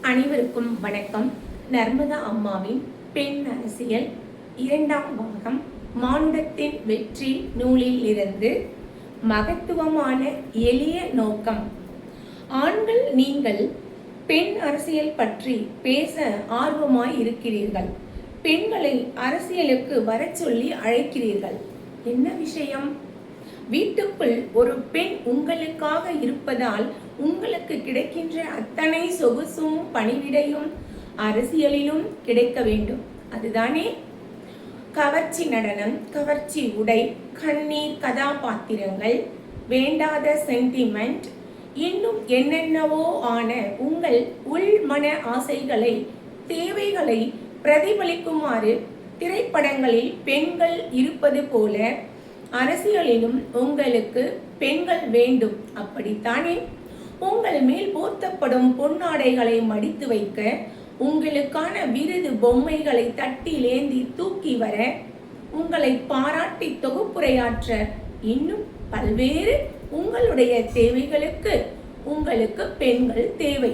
அனைவருக்கும் வணக்கம். நர்மதா அம்மாவின் பெண் அரசியல் 2ஆம் பாகம் மானுடத்தின் வெற்றி நூலில் இருந்து மகத்துவமான எளிய நோக்கம். ஆண்கள், நீங்கள் பெண் அரசியல் பற்றி பேச ஆர்வமாய் இருக்கிறீர்கள். பெண்களை அரசியலுக்கு வரச் சொல்லி அழைக்கிறீர்கள். என்ன விஷயம்? வீட்டுக்குள் ஒரு பெண் உங்களுக்காக இருப்பதால் உங்களுக்கு கிடைக்கின்ற அத்தனை சொகுசும் பணிவிடையும் அரசியலிலும் கிடைக்க வேண்டும். அதுதானே? கவர்ச்சி நடனம், கவர்ச்சி உடை, கண்ணீர் கதாபாத்திரங்கள், வேண்டாத சென்டிமெண்ட், இன்னும் என்னென்னவோ ஆன உங்கள் உள்மன ஆசைகளை, தேவைகளை பிரதிபலிக்குமாறு திரைப்படங்களில் பெண்கள் இருப்பது போல அரசியலிலும் உங்களுக்கு பெண்கள் வேண்டும். அப்படித்தானே? உங்கள் மேல் போர்த்தப்படும் பொன்னாடைகளை மடித்து வைக்க, உங்களுக்கான விருது பொம்மைகளை தட்டிலேந்தி தூக்கி வர, உங்களை பாராட்டி தொகுப்புரையாற்ற, இன்னும் பல்வேறு உங்களுடைய தேவைகளுக்கு உங்களுக்கு பெண்கள் தேவை.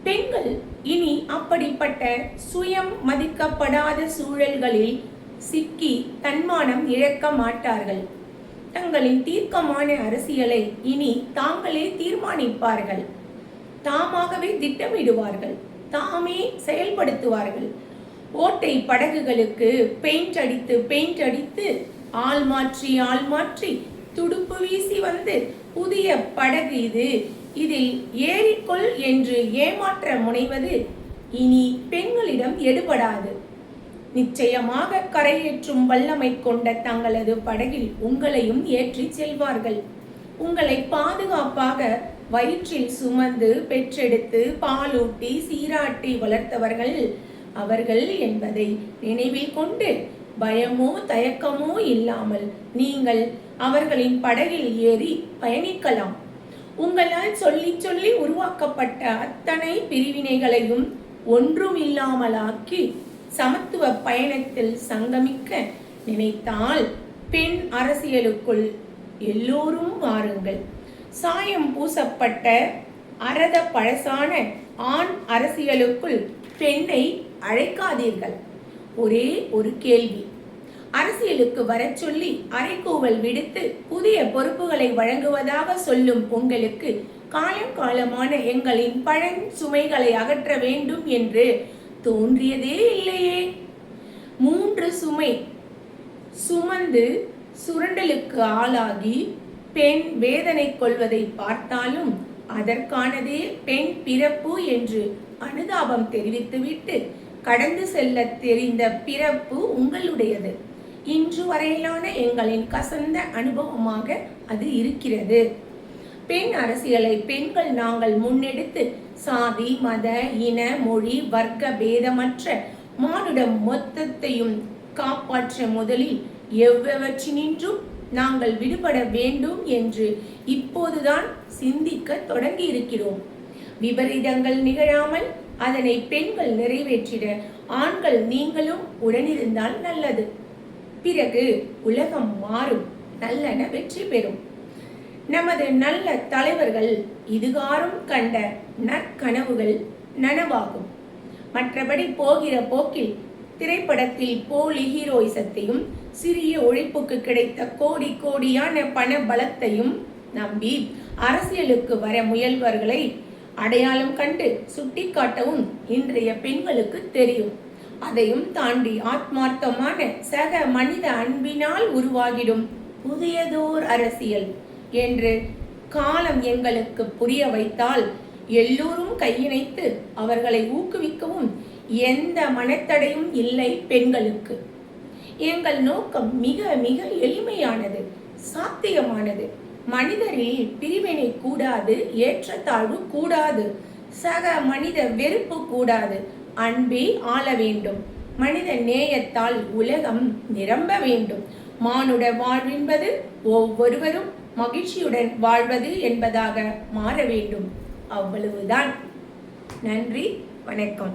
பெண்கள் இனி அப்படிப்பட்ட சுயம் மதிக்கப்படாத சூழல்களில் சிக்கி தன்மானம் இழக்க மாட்டார்கள். தங்களின் தீர்க்கமான அரசியலை இனி தாங்களே தீர்மானிப்பார்கள். தாமாகவே திட்டமிடுவார்கள். தாமே செயல்படுத்துவார்கள். ஓட்டை படகுகளுக்கு பெயிண்ட் அடித்து ஆள் மாற்றி துடுப்பு வீசி வந்து புதிய படகு இது, இதில் ஏறிக்கொள் என்று ஏமாற்ற முனைவது இனி பெண்களிடம் எடுபடாது. நிச்சயமாக கரையேற்றும் வல்லமை கொண்ட தங்களது படகில் உங்களையும் ஏற்றி செல்வார்கள். உங்களை பாதுகாப்பாக வயிற்றில் சுமந்து பெற்றெடுத்து பாலூட்டி சீராட்டி வளர்த்தவர்கள் அவர்கள் என்பதை நினைவில் கொண்டு பயமோ தயக்கமோ இல்லாமல் நீங்கள் அவர்களின் படகில் ஏறி பயணிக்கலாம். உங்களால் சொல்லி உருவாக்கப்பட்ட அத்தனை பிரிவினைகளையும் ஒன்றும் இல்லாமலாக்கி சமத்துவ பயணத்தில் சங்கமிக்க நினைத்தால் பெண் அரசியலுக்குள் எல்லோரும் வாருங்கள். சாயம் பூசப்பட்ட அரத பழசான ஆண் அரசியலுக்குள் பெண்ணை அழைக்காதீர்கள். ஒரே ஒரு கேள்வி. அரசியலுக்கு வரச் சொல்லி அறைகூவல் விடுத்து புதிய பொறுப்புகளை வழங்குவதாக சொல்லும் உங்களுக்கு காலமான எங்களின் பழம் சுமைகளை அகற்ற வேண்டும் என்று தோன்றியதே இல்லையே. 3 சுமை சுமந்து சுரண்டலுக்கு ஆளாகி பெண் வேதனை கொள்வதை பார்த்தாலும் அதற்கானதே பெண் பிறப்பு என்று அனுதாபம் தெரிவித்துவிட்டு கடந்து செல்ல தெரிந்த பிறப்பு உங்களுடையது. இன்று வரையிலான எங்களின் கசந்த அனுபவமாக அது இருக்கிறது. பெண் அரசியலை பெண்கள் நாங்கள் முன்னெடுத்து சாதி, மத, இன, மொழி, வர்க்க பேதமற்ற மானுடம் மொத்தத்தையும் காப்பாற்ற முதலில் எவ்வவற்றினின்றும் நாங்கள் விடுபட வேண்டும் என்று இப்போதுதான் சிந்திக்க தொடங்கி இருக்கிறோம். விபரீதங்கள் நிகழாமல் அதனை பெண்கள் நிறைவேற்றிட ஆண்கள் நீங்களும் உடனிருந்தால் நல்லது. பிறகு உலகம் மாறும், நல்லன வெற்றி பெறும். நமது நல்ல தலைவர்கள் இதுகாரும் கண்ட நற்கனவுகள் நனவாகும். மற்றபடி போகிற போக்கில் திரைப்படத்தில் போலி ஹீரோயிசத்தையும் சிறிய உழைப்புக்கு கிடைத்த கோடியான பண பலத்தையும் நம்பி அரசியலுக்கு வர முயல்வர்களை அடையாளம் கண்டு சுட்டிக்காட்டவும் இன்றைய பெண்களுக்கு தெரியும். அதையும் தாண்டி ஆத்மார்த்தமான சக மனித அன்பினால் உருவாகிடும் புதியதோர் அரசியல் என்று காலம் எங்களுக்கு புரிய வைத்தால் எல்லோரும் கையிணைத்து அவர்களை ஊக்குவிக்கவும் எந்த மனத்தடையும் இல்லை பெண்களுக்கு. எங்கள் நோக்கம் மிக மிக எளிமையானது, சாத்தியமானது. மனிதரில் பிரிவினை கூடாது, ஏற்றத்தாழ்வு கூடாது, சக மனித வெறுப்பு கூடாது. அன்பே ஆள வேண்டும். மனித நேயத்தால் உலகம் நிரம்ப வேண்டும். மானுட வாழ்வென்பது ஒவ்வொருவரும் மகிழ்ச்சியுடன் வாழ்வது என்பதாக மாற வேண்டும். அவ்வளவுதான். நன்றி, வணக்கம்.